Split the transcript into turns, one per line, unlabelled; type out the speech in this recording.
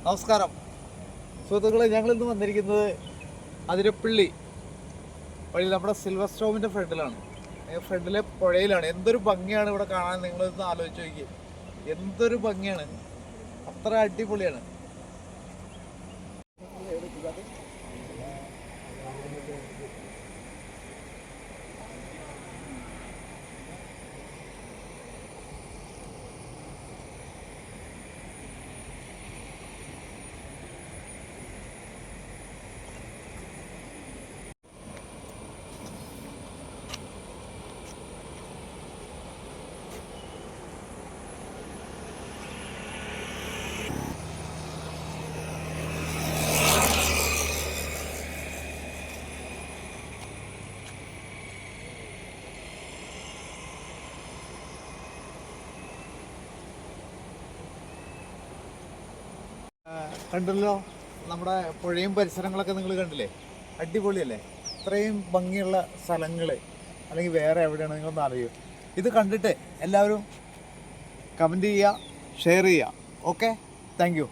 നമസ്കാരം സുഹൃത്തുക്കളെ, ഞങ്ങളിന്ന് വന്നിരിക്കുന്നത് അതിരപ്പള്ളി വഴി നമ്മുടെ സിൽവർ സ്റ്റോമിൻ്റെ ഫ്രണ്ടിലാണ്. ഫ്രണ്ടിലെ പുഴയിലാണ്. എന്തൊരു ഭംഗിയാണ് ഇവിടെ കാണാൻ. നിങ്ങളിന്ന് ആലോചിച്ച് നോക്കി, എന്തൊരു ഭംഗിയാണ്, അത്ര അടിപൊളിയാണ്. കണ്ടല്ലോ, നമ്മുടെ പുഴയും പരിസരങ്ങളൊക്കെ നിങ്ങൾ കണ്ടില്ലേ, അടിപൊളിയല്ലേ? ഇത്രയും ഭംഗിയുള്ള സ്ഥലങ്ങൾ അല്ലെങ്കിൽ വേറെ എവിടെയാണ് നിങ്ങളൊന്ന് അറിയും. ഇത് കണ്ടിട്ട് എല്ലാവരും കമൻറ്റ് ചെയ്യുക, ഷെയർ ചെയ്യുക. Okay, thank you.